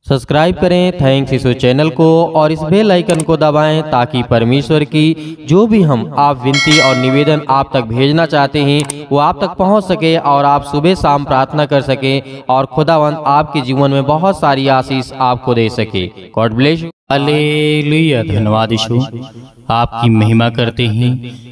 Subscribe करें thanks यीशु channel को और इस बेल आइकन को दबाएं ताकि परमेश्वर की जो भी हम आप विनती और निवेदन आप तक भेजना चाहते हैं वो आप तक पहुंच सके और आप सुबह शाम प्रार्थना कर सके और खुदावंद आपके जीवन में बहुत सारी आशीष आपको दे सके। God bless you. हालेलुया। धन्यवाद यीशु, आपकी महिमा करते हैं।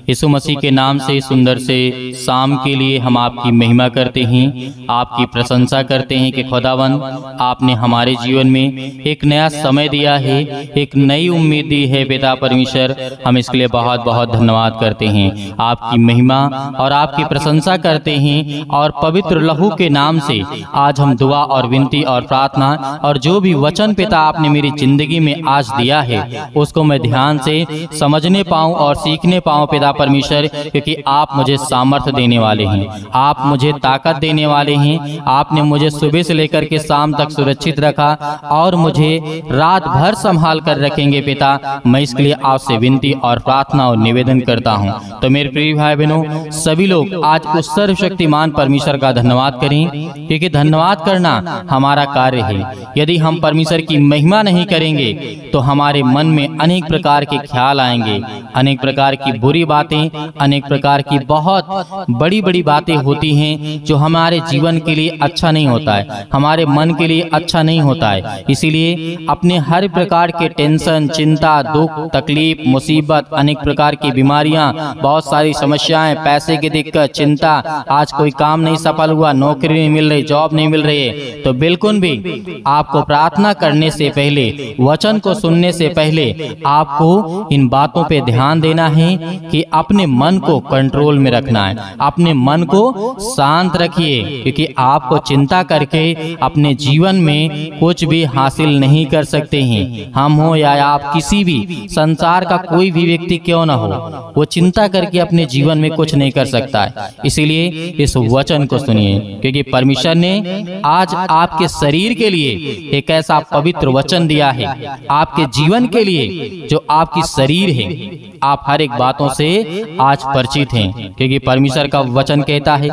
यीशु मसीह के नाम से सुंदर से शाम के लिए हम आपकी महिमा करते हैं, आपकी प्रशंसा करते हैं कि खुदावंद आपने हमारे जीवन में एक नया समय दिया है, एक नई उम्मीद दी है। पिता परमेश्वर, हम इसके लिए बहुत बहुत धन्यवाद करते हैं, आपकी महिमा और आपकी प्रशंसा करते हैं। और पवित्र लहू के नाम से आज हम दुआ और विनती और प्रार्थना और जो भी वचन पिता आपने मेरी जिंदगी में आज दिया है उसको मैं ध्यान से समझने पाऊं और सीखने पाऊं पिता परमेश्वर, क्योंकि आप मुझे सामर्थ्य देने वाले हैं, आप मुझे ताकत देने वाले हैं। आपने मुझे सुबह से लेकर के शाम तक सुरक्षित रखा और मुझे रात भर संभाल कर रखेंगे पिता। मैं इसके लिए आपसे विनती और प्रार्थना और निवेदन करता हूं। तो मेरे प्रिय भाई बहनों, सभी लोग आज उस सर्वशक्तिमान परमेश्वर का धन्यवाद करें, क्योंकि धन्यवाद करना हमारा कार्य है। यदि हम परमेश्वर की महिमा नहीं करेंगे तो हमारे मन में अनेक प्रकार के ख्याल आएंगे, अनेक प्रकार की बुरी बातें, अनेक प्रकार की बहुत बड़ी बड़ी बातें होती हैं जो हमारे जीवन के लिए अच्छा नहीं होता है, हमारे मन के लिए अच्छा नहीं होता है। इसीलिए अपने हर प्रकार के टेंशन, चिंता, दुख, तकलीफ, मुसीबत, अनेक प्रकार की बीमारियां, बहुत सारी समस्याएं, पैसे की दिक्कत, चिंता, आज कोई काम नहीं सफल हुआ, नौकरी नहीं मिल रही, जॉब नहीं मिल रही है, तो बिल्कुल भी आपको प्रार्थना करने से पहले, वचन को सुनने से पहले आपको इन बातों पे ध्यान देना है कि अपने मन को कंट्रोल में रखना है, अपने मन को शांत रखिए, क्योंकि आपको चिंता करके अपने जीवन में कुछ भी हासिल नहीं कर सकते हैं। हम हो या आप, किसी भी संसार का कोई भी व्यक्ति क्यों ना हो, वो चिंता करके अपने जीवन में कुछ नहीं कर सकता है। इसीलिए इस वचन को सुनिए, क्योंकि परमेश्वर ने आज आपके शरीर के लिए एक ऐसा पवित्र वचन दिया है, आपके जीवन के लिए जो आपकी शरीर है। आप हर एक बातों से आज परिचित हैं, क्योंकि परमेश्वर का वचन कहता है,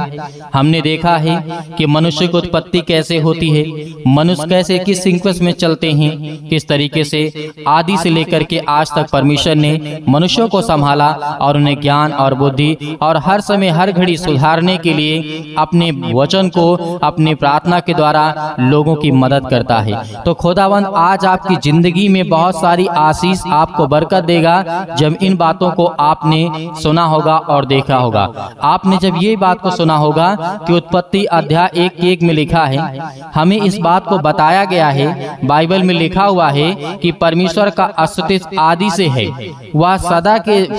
हमने देखा है कि मनुष्य की उत्पत्ति कैसे होती है, मनुष्य कैसे किस सीक्वेंस में चलते हैं, किस तरीके से आदि से लेकर के आज तक परमेश्वर ने मनुष्यों को संभाला और उन्हें ज्ञान और बुद्धि और हर समय हर घड़ी सुधारने के लिए अपने वचन को अपनी प्रार्थना के द्वारा लोगों की मदद करता है। तो खुदावंद आज आपकी जिंदगी में बहुत सारी आशीष आपको बरकत देगा जब इन बातों को आपने सुना होगा और देखा होगा। आपने जब ये बात को सुना होगा कि उत्पत्ति अध्याय 1:1 में लिखा है, हमें इस बात को बताया गया है, बाइबल में लिखा हुआ है कि परमेश्वर का अस्तित्व आदि से है, वह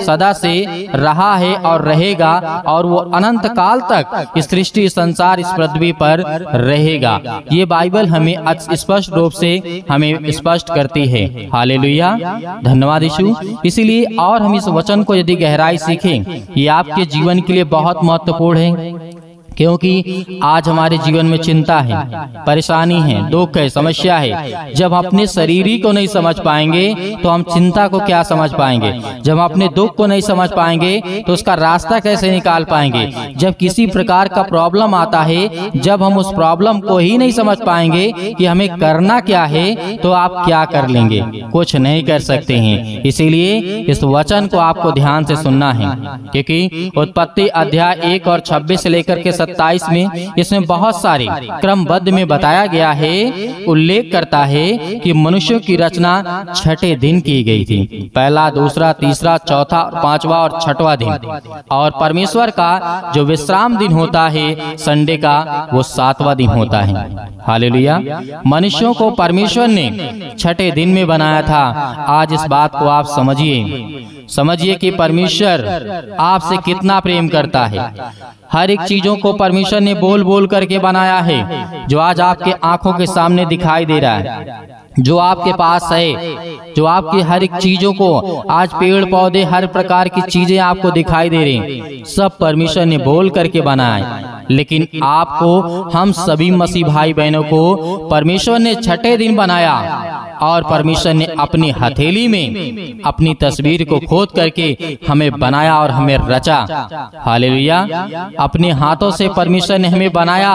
सदा से रहा है और रहेगा और वो अनंत काल तक इस सृष्टि संसार इस पृथ्वी पर रहेगा। ये बाइबल हमें स्पष्ट रूप से हमें स्पष्ट करती है। हालेलुया, धन्यवाद यीशु। इसीलिए और हम इस वचन को यदि गहराई सीखें, ये आपके जीवन के लिए बहुत महत्वपूर्ण है, क्योंकि आज हमारे जीवन में चिंता है, परेशानी है, दुख है, समस्या है। जब अपने शरीर ही को नहीं समझ पाएंगे तो हम चिंता को क्या समझ पाएंगे? जब हम अपने दुख को नहीं समझ पाएंगे तो उसका रास्ता कैसे निकाल पाएंगे? जब किसी प्रकार का प्रॉब्लम आता है, जब हम उस प्रॉब्लम को ही नहीं समझ पाएंगे कि हमें करना क्या है, तो आप क्या कर लेंगे? कुछ नहीं कर सकते हैं। इसीलिए इस वचन को आपको ध्यान से सुनना है, क्योंकि उत्पत्ति अध्याय 1 और 26 से लेकर के 27 में इसमें बहुत सारे क्रमबद्ध में बताया गया है, उल्लेख करता है कि मनुष्यों की रचना 6ठे दिन की गई थी। पहला, दूसरा, तीसरा, चौथा, पांचवा और 6वां दिन। और परमेश्वर का जो विश्राम दिन होता है संडे का, वो 7वां दिन होता है। हालेलुया। मनुष्यों को परमेश्वर ने 6ठे दिन में बनाया था। आज इस बात को आप समझिए कि परमेश्वर आपसे कितना प्रेम करता है। हर एक चीजों को परमेश्वर ने बोल बोल करके बनाया है, जो आज आपके आंखों के सामने दिखाई दे रहा है, जो आपके पास है, जो आपकी हर एक चीजों को आज पेड़ पौधे हर प्रकार की चीजें आपको दिखाई दे रही हैं, सब परमेश्वर ने बोल करके बनाया। लेकिन आपको, हम सभी मसीह भाई बहनों को परमेश्वर ने 6ठे दिन बनाया और परमेश्वर ने अपनी हथेली में अपनी तस्वीर को खोद करके हमें बनाया और हमें रचा। हालेलुया। अपने हाथों से परमेश्वर ने हमें बनाया,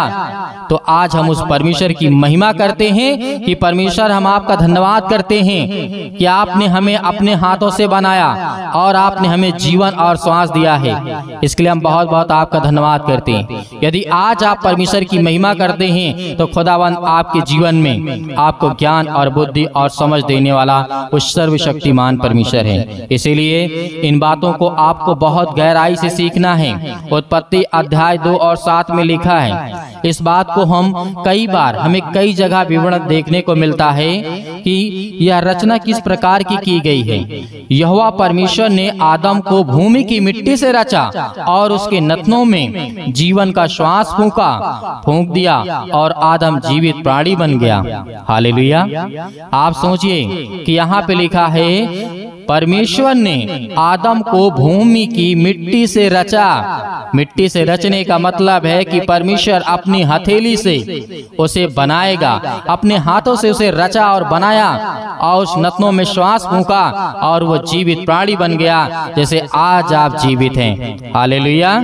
तो आज हम उस परमेश्वर की महिमा करते हैं कि परमेश्वर हम आपका धन्यवाद करते हैं कि आपने हमें अपने हाथों से बनाया और आपने हमें जीवन और श्वास दिया है। इसके लिए हम बहुत बहुत आपका धन्यवाद करते हैं। यदि आज आप परमेश्वर की महिमा करते हैं तो खुदावंद आपके जीवन में आपको ज्ञान और बुद्धि और समझ देने वाला उस सर्वशक्तिमान परमेश्वर है। इसीलिए इन बातों को आपको बहुत गहराई से सीखना है। उत्पत्ति अध्याय 2 और 7 में लिखा है। इस बात को हम कई बार हमें कई जगह विवरण देखने को मिलता है कि यह रचना किस प्रकार की गई है। यहोवा परमेश्वर ने आदम को भूमि की मिट्टी से रचा और उसके नथनों में जीवन का श्वास फूंक दिया और आदम जीवित प्राणी बन गया। हालेलुया। आप सोचिए कि यहाँ पे लिखा है परमेश्वर ने आदम को भूमि की मिट्टी से रचा। मिट्टी से रचने का मतलब है कि परमेश्वर अपनी हथेली से उसे बनाएगा, अपने हाथों से उसे रचा और बनाया और उस नथनों में श्वास फूंका और वो जीवित प्राणी बन गया, जैसे आज आप जीवित हैं। हालेलुया।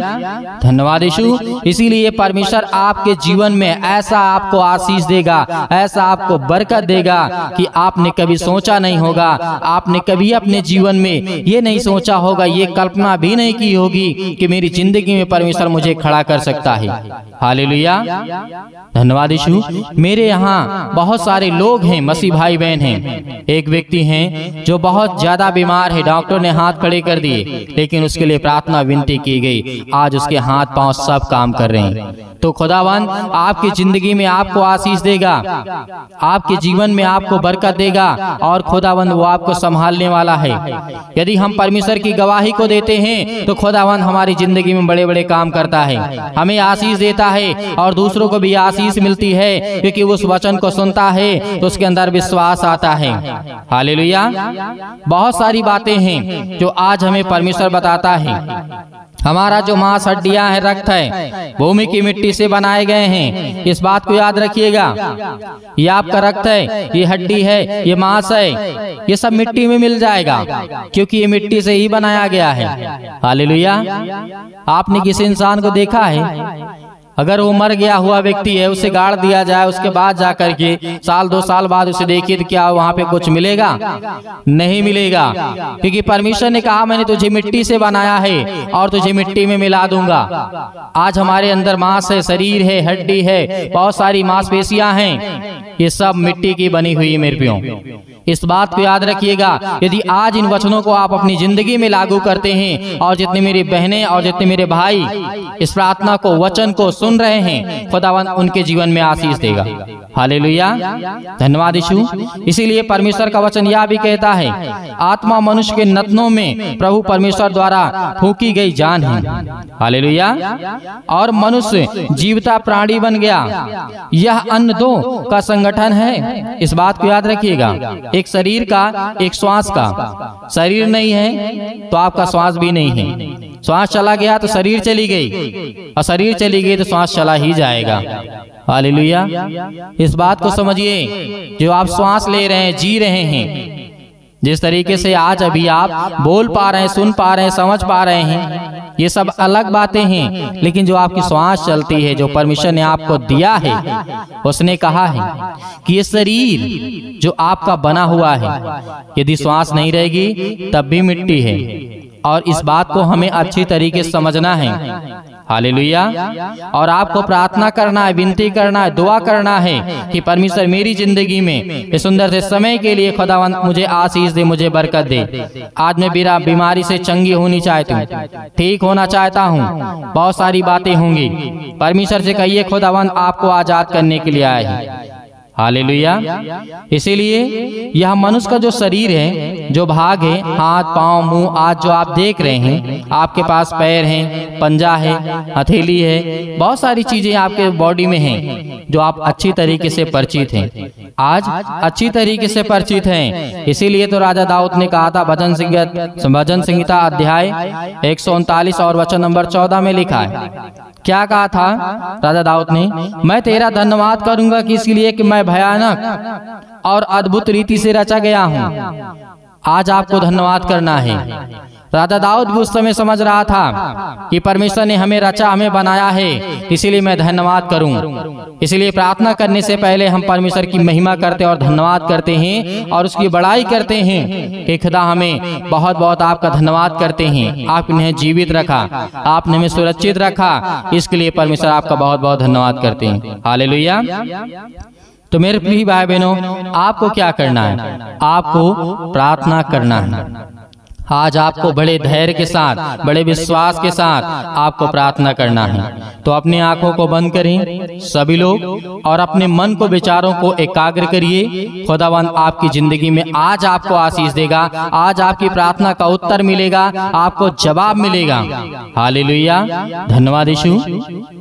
धन्यवाद यीशु। इसीलिए परमेश्वर आपके जीवन में ऐसा आपको आशीष देगा, ऐसा आपको बरकत देगा कि आपने कभी सोचा नहीं होगा। आपने कभी अपने जीवन में ये नहीं सोचा होगा, ये कल्पना भी नहीं की होगी कि मेरी जिंदगी में परमेश्वर मुझे खड़ा कर सकता है। हालेलुया। धन्यवाद यीशु। मेरे यहाँ बहुत सारे लोग हैं, मसीह भाई बहन हैं। एक व्यक्ति हैं जो बहुत ज्यादा बीमार है, डॉक्टर ने हाथ खड़े कर दिए, लेकिन उसके लिए प्रार्थना विनती की गई। आज उसके हाथ पांव सब काम कर रहे हैं। तो खुदावन आपकी जिंदगी में आपको आशीष देगा, आपके जीवन में आपको बरकत देगा और खुदावन वो आपको संभालने वाला है। यदि हम परमेश्वर की गवाही को देते हैं तो खुदावन हमारी जिंदगी में बड़े बड़े काम करता है, हमें आशीष देता है और दूसरों को भी आशीष मिलती है, क्योंकि उस वचन को सुनता है तो उसके अंदर विश्वास आता है। हालेलुया। बहुत सारी बातें हैं जो आज हमें परमेश्वर बताता है। हमारा जो मांस हड्डियां है, रक्त है, भूमि की मिट्टी से बनाए गए हैं। इस बात को याद रखिएगा। ये आपका रक्त है, ये हड्डी है, ये मांस है, ये सब मिट्टी में मिल जाएगा, क्योंकि ये मिट्टी से ही बनाया गया है। हालेलुया। आपने किसी इंसान को देखा है, अगर वो मर गया हुआ व्यक्ति है, उसे गाड़ दिया जाए, उसके बाद जाकर के 1-2 साल बाद उसे देखिए तो क्या वहाँ पे कुछ मिलेगा? नहीं मिलेगा, क्योंकि परमेश्वर ने कहा मैंने तुझे मिट्टी से बनाया है और तुझे मिट्टी में मिला दूंगा। आज हमारे अंदर मांस है, शरीर है, हड्डी है, बहुत सारी मांसपेशियां हैं, ये सब मिट्टी की बनी हुई मेरे प्रियो। इस बात को याद रखिएगा। यदि आज इन वचनों को आप अपनी जिंदगी में लागू करते हैं और जितनी मेरी बहनें और जितने मेरे भाई इस प्रार्थना को, वचन को सुन रहे हैं, खुदावंद उनके जीवन में आशीष देगा। हालेलुया। धन्यवाद यीशु। इसीलिए परमेश्वर का वचन यह भी कहता है, आत्मा मनुष्य के नथनों में प्रभु परमेश्वर द्वारा फूंकी गई जान है। हालेलुया। और मनुष्य जीवता प्राणी बन गया। यह अन्न दो का संगठन है। इस बात को याद रखिएगा। एक शरीर का, एक श्वास का। शरीर नहीं है तो आपका श्वास भी नहीं है। श्वास चला गया तो शरीर चली गई, और शरीर चली गई तो श्वास चला ही जाएगा। हालेलुया। इस बात को समझिए, जो आप श्वास ले रहे हैं, जी रहे हैं, जिस तरीके से आज अभी आप बोल पा रहे हैं, सुन पा रहे हैं, समझ पा रहे हैं, ये सब अलग बातें हैं। लेकिन जो आपकी श्वास चलती है, जो परमेश्वर ने आपको दिया है, उसने कहा है कि ये शरीर जो आपका बना हुआ है, यदि श्वास नहीं रहेगी तब भी मिट्टी है। और इस बात को हमें अच्छी तरीके से समझना है। हालेलुया। और आपको प्रार्थना करना है, विनती करना है, दुआ करना है कि परमेश्वर मेरी जिंदगी में इस सुंदर से समय के लिए खुदावंद मुझे आशीष दे, मुझे बरकत दे। आज मैं बीमारी से चंगी होनी चाहती हूँ, ठीक होना चाहता हूँ। बहुत सारी बातें होंगी, परमेश्वर से कहिए खुदावंद आपको आजाद करने के लिए आए हैं। हालेलुया। इसीलिए यह मनुष्य का जो शरीर है, जो भाग है, हाथ, पांव, मुंह, आज जो आप देख रहे हैं, आपके पास पैर हैं, पंजा है, हथेली है, बहुत सारी चीजें आपके बॉडी में हैं जो आप अच्छी तरीके से परिचित हैं, आज अच्छी तरीके से परिचित हैं। इसीलिए तो राजा दाऊद ने कहा था, भजन संहिता अध्याय 139 और वचन नंबर 14 में लिखा है, क्या कहा था राजा दाऊद ने? मैं तेरा धन्यवाद करूंगा कि इसलिए कि मैं भयानक और अद्भुत रीति से रचा गया हूँ। आज आपको धन्यवाद करना है। राजा दाऊद भी उस समय समझ रहा था कि परमेश्वर ने हमें रचा, हमें बनाया है, इसीलिए मैं धन्यवाद करूं। इसलिए प्रार्थना करने से पहले हम परमेश्वर की महिमा करते और धन्यवाद करते हैं और उसकी बड़ाई करते हैं कि खुदा हमें बहुत बहुत आपका धन्यवाद करते हैं। आपने जीवित रखा, आपने हमें सुरक्षित रखा, इसके लिए परमेश्वर आपका बहुत बहुत धन्यवाद करते हैं। हालेलुया। तो मेरे प्रिय भाई बहनों, आपको क्या करना है? आपको प्रार्थना करना है। आज आपको बड़े धैर्य के साथ, बड़े विश्वास के साथ आपको प्रार्थना करना है। तो अपनी आंखों को बंद करें सभी लोग और अपने मन को, विचारों को एकाग्र करिए। खुदावंद आपकी जिंदगी में आज आपको आशीष देगा, आज आपकी प्रार्थना का उत्तर मिलेगा, आपको जवाब मिलेगा। हालेलुया। धन्यवाद यीशु।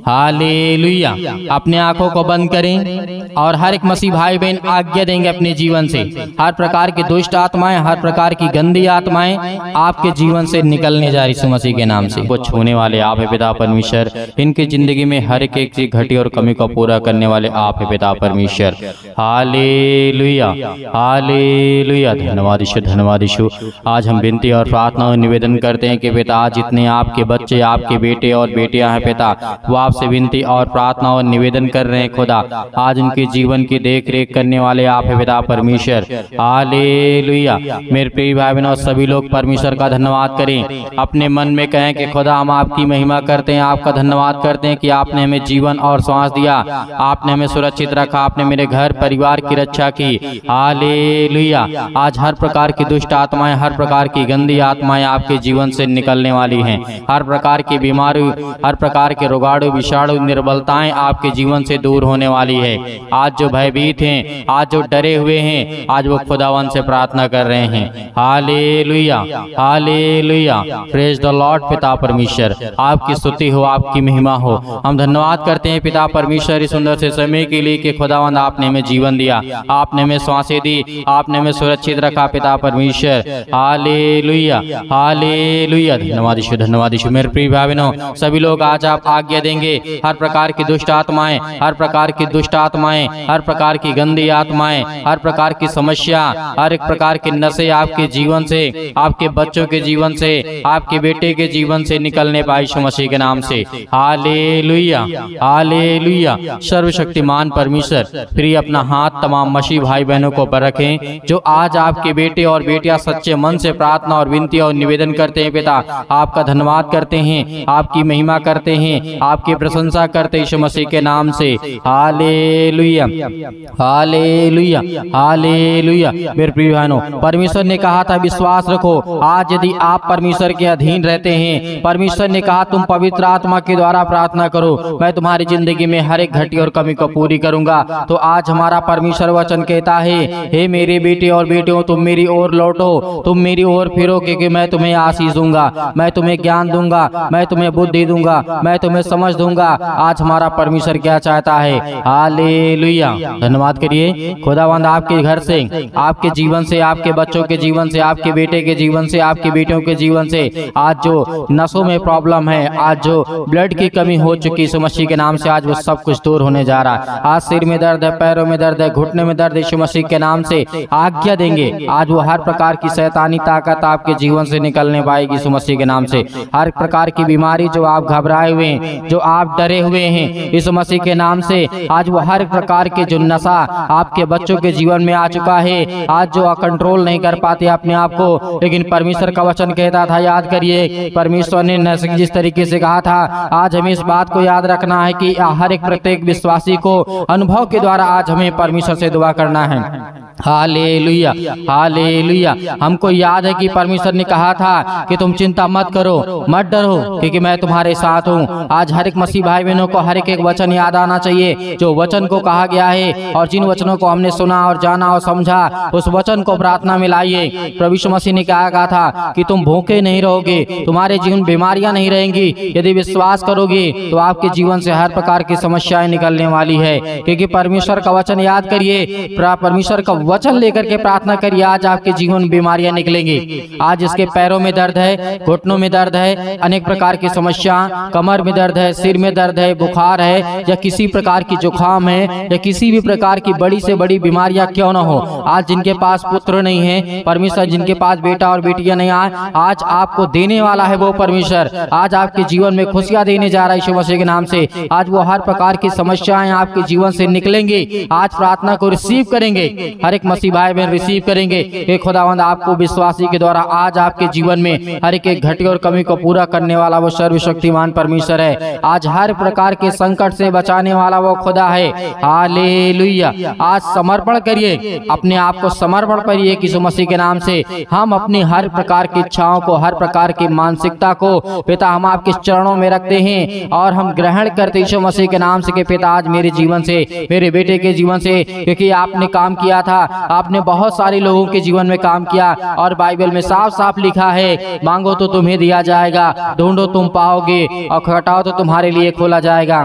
हालेलुया। अपने आंखों को बंद करें और हर एक मसीह भाई बहन आज्ञा देंगे अपने जीवन से हर प्रकार की दुष्ट आत्माएं, हर प्रकार की गंदी आत्माएं आपके जीवन से निकलने जा रही यीशु मसीह के नाम से। वो छूने वाले आप है पिता परमेश्वर। इनकी जिंदगी में हर एक चीज घटी और कमी को पूरा करने वाले आप है पिता परमेश्वर। हालेलुया। हालेलुया। धन्यवाद यीशु, धन्यवाद यीशु। आज हम विनती और प्रार्थना और निवेदन करते हैं कि पिता आज जितने आपके बच्चे, आपके बेटे और बेटियां हैं पिता, वो आपसे विनती और प्रार्थना और निवेदन कर रहे हैं खुदा। आज उनके जीवन की देख रेख करने वाले आप है पिता परमेश्वर। हालेलुया। मेरे प्रिय भाई बहनों, सभी लोग परमेश्वर का धन्यवाद करें। अपने मन में कहें कि खुदा हम आपकी महिमा करते हैं, आपका धन्यवाद करते हैं कि आपने हमें जीवन और सांस दिया, आपने हमें सुरक्षित रखा, आपने मेरे घर परिवार की रक्षा की। हालेलुया। आज हर प्रकार की दुष्ट आत्माएं, हर प्रकार की गंदी आत्माएं आपके जीवन से निकलने वाली हैं। हर प्रकार की बीमारी, हर प्रकार के रोगाणु, विषाणु, निर्बलताएं आपके जीवन से दूर होने वाली है। आज जो भयभीत हैं, आज जो डरे हुए हैं, आज वो खुदावन से प्रार्थना कर रहे हैं। Hallelujah. Hallelujah. Praise the Lord. पिता परमेश्वर आपकी स्तुति हो, आपकी महिमा हो। हम धन्यवाद करते हैं पिता परमेश्वर इस सुंदर से समय के लिए कि खुदावंद आपने हमें जीवन दिया, आपने हमें सांसें दी, आपने हमें सुरक्षित रखा पिता परमेश्वर। हालेलुया। हालेलुया। धन्यवाद यीशु, धन्यवाद यीशु। मेरे प्रिय भाई बहनों, सभी लोग आज आप आज्ञा देंगे हर प्रकार की दुष्ट आत्माएं, हर प्रकार की दुष्ट आत्माएं, हर प्रकार की गंदी आत्माएं, हर प्रकार की समस्या, हर एक प्रकार के नशे आपके जीवन से, आपके बच्चों के जीवन से, आपके बेटे के जीवन से निकलने पाए यीशु मसीह के नाम से। हालेलुया। हालेलुया। सर्वशक्तिमान परमेश्वर फिर अपना हाथ तमाम मसीह भाई बहनों को पर रखें जो आज आपके बेटे और बेटियां सच्चे मन से प्रार्थना और विनती और निवेदन करते हैं पिता। आपका धन्यवाद करते हैं, आपकी महिमा करते हैं, आपकी प्रशंसा करते हैं यीशु मसीह के नाम से। हालेलुया। हालेलुया। हालेलुया। मेरे प्रिय बहनों, परमेश्वर ने कहा था विश्वास रखो। आज यदि आप परमेश्वर के अधीन रहते हैं, परमेश्वर ने कहा तुम पवित्र आत्मा के द्वारा प्रार्थना करो, मैं तुम्हारी जिंदगी में हर एक घटी और कमी को पूरी करूंगा। तो आज हमारा परमेश्वर वचन कहता है, हे मेरे बेटे और बेटियों, तुम मेरी ओर लौटो, तुम मेरी ओर फिरो, क्योंकि मैं तुम्हें आशीष दूंगा, मैं तुम्हें ज्ञान दूंगा, मैं तुम्हें बुद्धि दूंगा, मैं तुम्हें समझ दूंगा। आज हमारा परमेश्वर क्या चाहता है। हालेलुया। धन्यवाद करिए खुदावंद आपके घर से, आपके जीवन से, आपके बच्चों के जीवन से, आपके बेटे के जीवन से, आपके बेटियों के जीवन से आज जो नसों में प्रॉब्लम है, आज जो ब्लड की कमी हो चुकी यीशु मसीह के नाम से, आज वो सब कुछ दूर होने जा रहा है। आज सिर में दर्द है, पैरों में दर्द है, घुटने में दर्द, यीशु मसीह के नाम से आज्ञा देंगे आज वो हर प्रकार की शैतानी ताकत आपके जीवन से निकलने पाएगी यीशु मसीह के नाम से। हर प्रकार की बीमारी जो आप घबराए हुए हैं, जो आप डरे हुए हैं, यीशु मसीह के नाम से आज वो हर प्रकार के जो नशा आपके बच्चों के जीवन में आ चुका है, आज जो कंट्रोल नहीं कर पाते अपने आप को, लेकिन परमेश्वर का वचन कहता था, याद करिए परमेश्वर ने जिस तरीके से कहा था, आज हमें इस बात को याद रखना है कि हर एक प्रत्येक विश्वासी को अनुभव के द्वारा आज हमें परमेश्वर से दुआ करना है। हालेलुया। हालेलुया। हमको याद है कि परमेश्वर ने कहा था कि तुम चिंता मत करो, मत डरो, क्योंकि मैं तुम्हारे साथ हूँ। आज हर एक मसीह भाई बहनों को हर एक वचन याद आना चाहिए जो वचन को कहा गया है, और जिन वचनों को हमने सुना और जाना और समझा, उस वचन को प्रार्थना में लाइए। प्रभु यीशु मसीह ने कहा लगा था कि तुम भूखे नहीं रहोगे, तुम्हारे जीवन बीमारियां नहीं रहेंगी। यदि विश्वास करोगे तो आपके जीवन से हर प्रकार की समस्याएं निकलने वाली है, क्योंकि परमेश्वर का वचन याद करिए, परमेश्वर का वचन लेकर के प्रार्थना करिए, आज आपके जीवन में बीमारियां निकलेंगी। आज इसके पैरों में दर्द है, घुटनों में दर्द है, अनेक प्रकार की समस्या, कमर में दर्द है, सिर में दर्द है, बुखार है, या किसी प्रकार की जुकाम है, या किसी भी प्रकार की बड़ी से बड़ी बीमारियां क्यों न हो, आज जिनके पास पुत्र नहीं है, परमेश्वर जिनके पास बेटा और बेटियां नहीं आए, आज आपको देने वाला है वो परमेश्वर। आज आपके जीवन में खुशियां देने जा रहा है यीशु मसीह के नाम से। आज वो हर प्रकार की समस्याएं आपके जीवन से निकलेंगी। आज प्रार्थना को रिसीव करेंगे, हर एक मसीह भाई बहन रिसीव करेंगे कि खुदावंद आपको विश्वासी के द्वारा आज आपके जीवन में हर एक घटी और कमी को पूरा करने वाला वो सर्वशक्तिमान परमेश्वर है। आज हर प्रकार के संकट से बचाने वाला वो खुदा है। हालेलुया। आज समर्पण करिए, अपने आप को समर्पण करिए यीशु मसीह के नाम से। हम अपनी हर प्रकार की इच्छाओं को, हर प्रकार की मानसिकता को पिता हम आपके चरणों में रखते हैं और हम ग्रहण करते यीशु मसीह के नाम से कि पिता आज मेरे जीवन से, मेरे बेटे के जीवन से, क्योंकि आपने काम किया था, आपने बहुत सारे लोगों के जीवन में काम किया और बाइबल में साफ साफ लिखा है, मांगो तो तुम्हें दिया जाएगा, ढूंढो तुम पाओगे और खटखटाओ तो तुम्हारे लिए खोला जाएगा।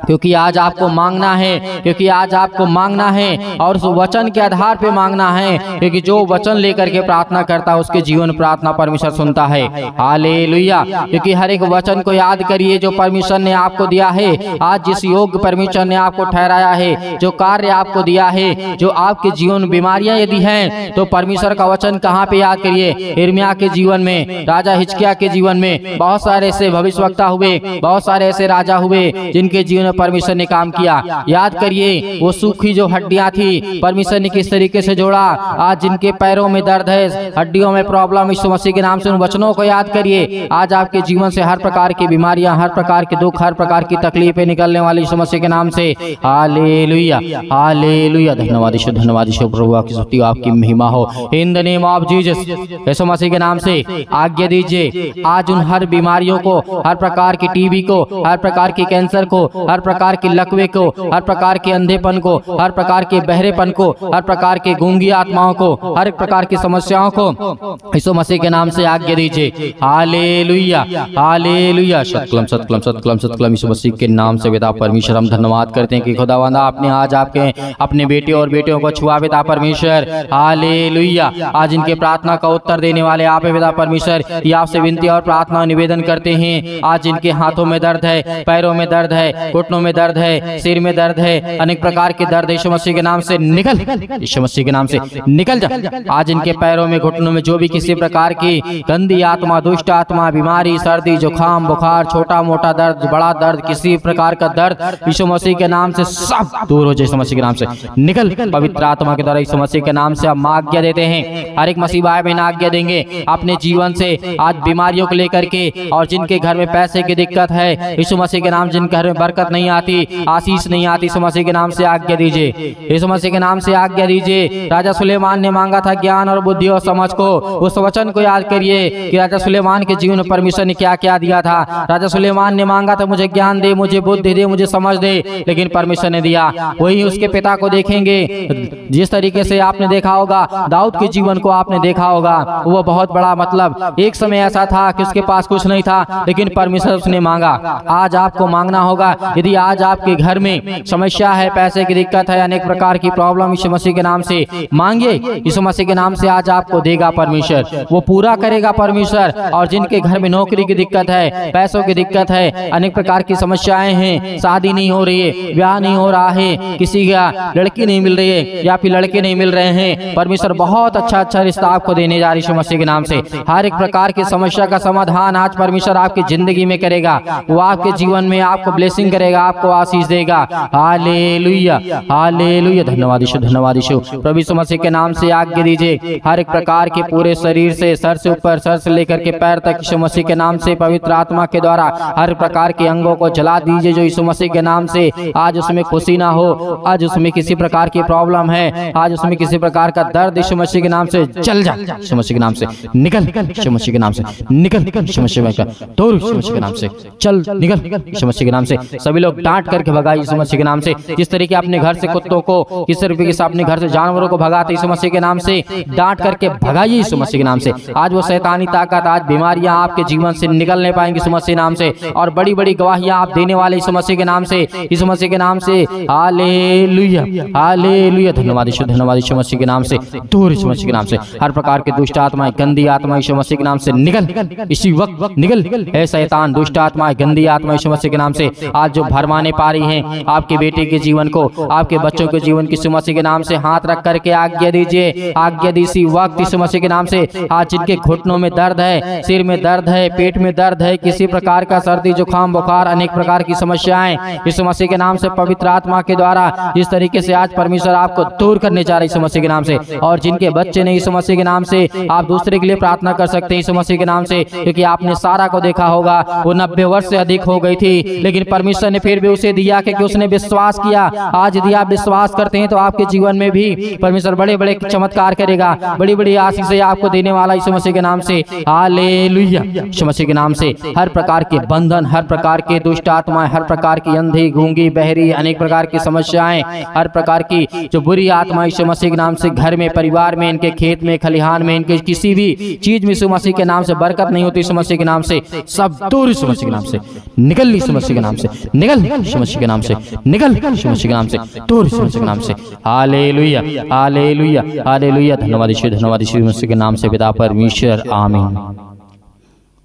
क्योंकि आज आपको मांगना है, क्योंकि आज आपको मांगना है और उस वचन के आधार पे मांगना है, क्योंकि जो वचन लेकर के प्रार्थना करता है उसके जीवन प्रार्थना परमेश्वर सुनता है। हालेलुया। क्योंकि हर एक वचन को याद करिए जो परमेश्वर ने आपको दिया है। आज जिस योग परमेश्वर ने आपको ठहराया है, जो कार्य आपको दिया है, जो आपके जीवन में बीमारियां यदि हैं, तो परमेश्वर का वचन कहाँ पे याद करिए? यिर्मयाह के जीवन में, राजा हिजकिय्याह के जीवन में बहुत सारे ऐसे भविष्यवक्ता हुए, बहुत सारे ऐसे राजा हुए जिनके जीवन में परमेश्वर ने काम किया। याद करिए वो सूखी जो हड्डियां थी परमेश्वर ने किस तरीके से जोड़ा। आज जिनके पैरों में दर्द है, हड्डियों में प्रॉब्लम, यीशु मसीह के नाम से उन वचनों को याद करिए। आज आपके जीवन से हर प्रकार की बीमारियां, हर प्रकार के दुख, हर प्रकार की तकलीफें निकलने वाली यीशु मसीह के नाम से। Hallelujah, hallelujah. धन्यवाद यीशु, धन्यवाद यीशु। प्रभु आपकी स्तुति, आपकी महिमा हो in the name of Jesus. Yeshu Masih के नाम से आज्ञा दीजिए आज उन हर बीमारियों को, हर प्रकार की टीबी को, हर प्रकार की कैंसर को, हर प्रकार के लकवे को, हर प्रकार के अंधेपन को, हर प्रकार के बहरेपन को, हर प्रकार के गूंगी आत्माओं को, हर एक प्रकार की समस्याओं को यीशु मसीह के नाम से आज्ञा दीजिए। Hallelujah, hallelujah. सतकलम सतकलम सतकलम सतकलम। यीशु मसीह के नाम से पिता परमेश्वर हम धन्यवाद करते हैं कि खुदावंद आपने आज आपके अपने बेटे और बेटियों को छुआ पिता परमेश्वर। हालेलुया। आज इनके प्रार्थना का उत्तर देने वाले आप पिता परमेश्वर। ये आपसे विनती और प्रार्थना निवेदन करते हैं। आज इनके हाथों में दर्द है, पैरों में दर्द है, घुटनों में दर्द है, सिर में दर्द है, अनेक प्रकार के दर्द यीशु मसीह के नाम से निकल, यीशु मसीह के नाम से निकल जा। आज इनके पैरों में, घुटनों में जो भी किसी प्रकार की गंदी आत्मा, दुष्ट आत्मा, बीमारी, सर्दी, जुकाम, बुखार, छोटा मोटा दर्द, बड़ा दर्द, किसी प्रकार का दर्द यीशु मसीह के नाम से सब दूर हो जाए। यीशु मसीह के नाम से निकल। पवित्र आत्मा के द्वारा यीशु मसीह के नाम से हम आज्ञा देते हैं। हर एक मसीह भाई बहन आज्ञा देंगे अपने जीवन से आज बीमारियों को लेकर के, और जिनके घर में पैसे की दिक्कत है यीशु मसीह के नाम, जिनके घर में बरकत नहीं आती, आशीष नहीं आती, यीशु मसीह के नाम से आज्ञा दीजिए। यीशु मसीह के नाम से आज्ञा दीजिए। राजा सुलेमान ने मांगा था ज्ञान और बुद्धि और समझ को। उस वचन को याद करिए कि राजा सुलेमान के जीवन में परमेश्वर ने क्या क्या दिया था। राजा सुलेमान ने मांगा था मुझे ज्ञान दे, मुझे बुद्धि दे, मुझे समझ दे, लेकिन परमेश्वर ने दिया। वही उसके पिता को देखेंगे, जिस तरीके से आपने देखा होगा दाऊद के जीवन को आपने देखा होगा, वो बहुत बड़ा, मतलब एक समय ऐसा था कि उसके पास कुछ नहीं था, लेकिन परमेश्वर उसने मांगा। आज आपको मांगना होगा। यदि आज आपके घर में समस्या है, पैसे की दिक्कत है, अनेक प्रकार की प्रॉब्लम, यीशु मसीह के नाम से मांगे। यीशु मसीह के नाम से आज आपको देगा परमेश्वर, वो पूरा करेगा परमेश्वर। और जिनके घर में नौकरी की दिक्कत है, पैसों की दिक्कत है, अनेक प्रकार की समस्याएं हैं, शादी नहीं हो रही है, ब्याह नहीं हो रहा है, किसी का लड़की नहीं मिल रही है या फिर लड़के नहीं मिल रहे हैं, परमेश्वर बहुत अच्छा अच्छा रिश्ता आपको देने जा रही है यीशु मसीह के नाम से। हर एक प्रकार की समस्या का समाधान आज परमेश्वर आपकी जिंदगी में करेगा। वो आपके जीवन में आपको ब्लेसिंग करेगा, आपको आशीष देगा। Hallelujah, hallelujah. धन्यवाद यीशु, धन्यवाद यीशु। प्रभु यीशु मसीह के नाम से आज्ञा दीजिए हर एक प्रकार के पूरे शरीर से, सर से ऊपर, सर से लेकर के पैर तक यीशु मसीह के नाम से पवित्र आत्मा के द्वारा हर प्रकार के अंगों को जला दीजिए जो यीशु मसीह के नाम से आज उसमें खुशी ना हो, आज उसमें किसी प्रकार की प्रॉब्लम है, आज उसमें किसी प्रकार का दर्द यीशु मसीह के नाम से चल जा, यीशु मसीह के नाम से निकल, यीशु मसीह के नाम से निकल, यीशु मसीह का दूर, यीशु मसीह के नाम से चल निकल, यीशु मसीह के नाम से। सभी लोग डांट करके भगाइए यीशु मसीह के नाम से। जिस तरीके अपने घर से कुत्तों को, किस तरीके से अपने घर से जानवरों को भगाते यीशु मसीह के नाम से डांट करके भगाइए यीशु मसीह के नाम से। आज वो शैतानी ताकत, आज बीमारियां आपके जीवन से निकलने पाएंगी यीशु मसीह के नाम से, और बड़ी बड़ी गवाहियां आप देने वाले यीशु मसीह के नाम से, यीशु मसीह के नाम से। Hallelujah, hallelujah. धन्यवाद यीशु, धन्यवाद यीशु मसीह के नाम से। दूर यीशु मसीह के नाम से हर प्रकार के दुष्ट आत्माएं, गंदी आत्मा यीशु मसीह के नाम से निकल, इसी वक्त निकल। है शैतान, दुष्ट आत्माएं, गंदी आत्मा यीशु मसीह के नाम से आज जो भरमाने पा रही हैं आपके बेटे के जीवन को, आपके बच्चों के जीवन की यीशु मसीह के नाम से हाथ रख करके आज्ञा दीजिए, आज्ञा दी इसी वक्त यीशु मसीह के नाम से। आज जिनके घुटनों में दर्द है, सिर में दर्द है, पेट में दर्द है, किसी प्रकार का सर्दी जुकाम बुखार, अनेक प्रकार की समस्याएं यीशु मसीह के नाम से पवित्र आत्मा के द्वारा इस तरीके से आज परमेश्वर आपको दूर करने जा रहे यीशु मसीह के नाम से। और जिनके बच्चे नहीं यीशु मसीह के नाम से, आप दूसरे के लिए प्रार्थना कर सकते हैं यीशु मसीह के नाम से, क्योंकि आपने सारा को देखा होगा, वो 90 वर्ष से अधिक हो गई थी, लेकिन परमेश्वर ने फिर भी उसे दिया क्योंकि उसने विश्वास किया। आज यदि आप विश्वास करते हैं तो आपके जीवन में भी परमेश्वर बड़े बड़े चमत्कार करेगा, बड़ी बड़ी आशीषें आपको देने वाला यीशु मसीह के नाम से। हालेलुया, यीशु मसीह के नाम से हर प्रकार के बंधन, हर प्रकार के दुष्ट आत्माएं, हर प्रकार की अंधी गूंगी बहरी, अनेक प्रकार की समस्याएं, हर प्रकार की जो बुरी आत्मा यीशु मसीह के नाम से घर में, परिवार में, इनके खेत में, खलिहान में, इनके किसी भी चीज में यीशु मसीह के नाम से बरकत नहीं होती यीशु मसीह के नाम से, सब दूर यीशु मसीह के नाम से निकल, यीशु मसीह के नाम से निकल, यीशु मसीह के नाम से निकल, यीशु मसीह के नाम से दूर, यीशु मसीह के नाम से। Hallelujah, hallelujah, hallelujah. धन्यवाद यीशु, धन्यवाद यीशु मसीह के नाम से पिता परमेश्वर, आमीन।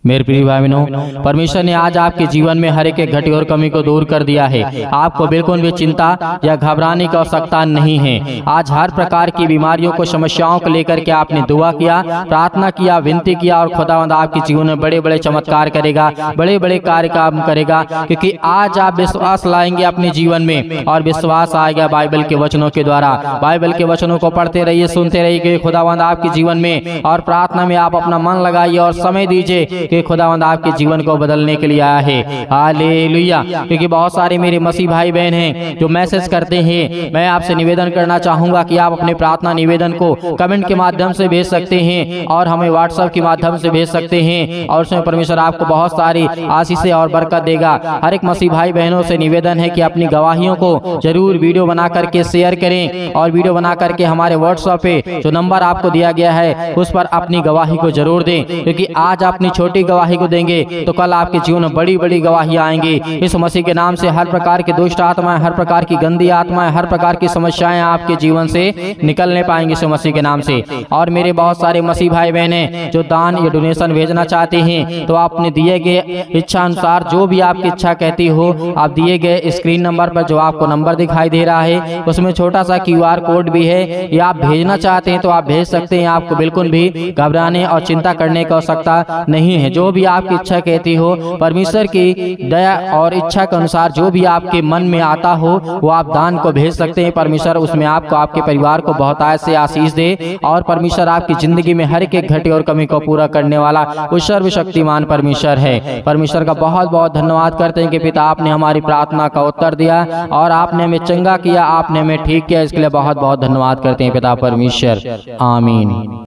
मेरे प्रिय भाई बहनों, परमेश्वर ने आज आपके जीवन में हर एक घटी और कमी को दूर कर दिया है। आपको बिल्कुल भी चिंता या घबराने की आवश्यकता नहीं है। आज हर प्रकार की बीमारियों को, समस्याओं को लेकर के आपने दुआ किया, प्रार्थना किया, विनती किया, और खुदावंद आपके जीवन में बड़े बड़े चमत्कार करेगा, बड़े बड़े कार्य काम करेगा, क्योंकि आज आप विश्वास लाएंगे अपने जीवन में, और विश्वास आएगा बाइबल के वचनों के द्वारा। बाइबल के वचनों को पढ़ते रहिए, सुनते रहिए, क्योंकि खुदावंद आपके जीवन में, और प्रार्थना में आप अपना मन लगाइए और समय दीजिए कि खुदावंद आपके जीवन को बदलने के लिए आया है। हालेलुया। क्योंकि बहुत सारे मेरे मसीह भाई बहन हैं जो मैसेज करते हैं। मैं आपसे निवेदन करना चाहूंगा कि आप अपने प्रार्थना निवेदन को कमेंट के माध्यम से भेज सकते हैं, और हमें व्हाट्सएप के माध्यम से भेज सकते हैं, और उसमें परमेश्वर आपको बहुत सारी आशीषें और बरकत देगा। हर एक मसीह भाई बहनों से निवेदन है कि अपनी गवाहियों को जरूर वीडियो बना करके शेयर करें, और वीडियो बना करके हमारे व्हाट्सएप पे जो नंबर आपको दिया गया है उस पर अपनी गवाही को जरूर दें, क्योंकि आज अपनी छोटी गवाही को देंगे तो कल आपके जीवन में बड़ी बड़ी गवाहियां आएंगी। इस मसीह के नाम से हर प्रकार की दुष्ट आत्माएं, हर प्रकार की गंदी आत्माएं, हर प्रकार की समस्याएं आपके जीवन से निकलने पाएंगे इस मसीह के नाम से। और मेरे बहुत सारे मसीह भाई बहनें जो दान या डोनेशन भेजना चाहते हैं, तो आप अपने दिए गए इच्छा अनुसार जो भी आपकी इच्छा कहती हो, आप दिए गए स्क्रीन नंबर पर जो आपको नंबर दिखाई दे रहा है उसमें छोटा सा QR कोड भी है, या आप भेजना चाहते हैं तो आप भेज सकते हैं। आपको बिल्कुल भी घबराने और चिंता करने की आवश्यकता नहीं है। जो भी आपकी इच्छा कहती हो, परमेश्वर की दया और इच्छा के अनुसार जो भी आपके मन में आता हो वो आप दान को भेज सकते हैं। परमेश्वर उसमें आपको, आपके परिवार को बहुत से आशीष दे, और परमेश्वर आपकी जिंदगी में हर एक घटी और कमी को पूरा करने वाला वो सर्वशक्तिमान परमेश्वर है। परमेश्वर का बहुत बहुत धन्यवाद करते हैं कि पिता आपने हमारी प्रार्थना का उत्तर दिया, और आपने हमें चंगा किया, आपने हमें ठीक किया। इसके लिए बहुत बहुत धन्यवाद करते हैं पिता परमेश्वर, आमीन।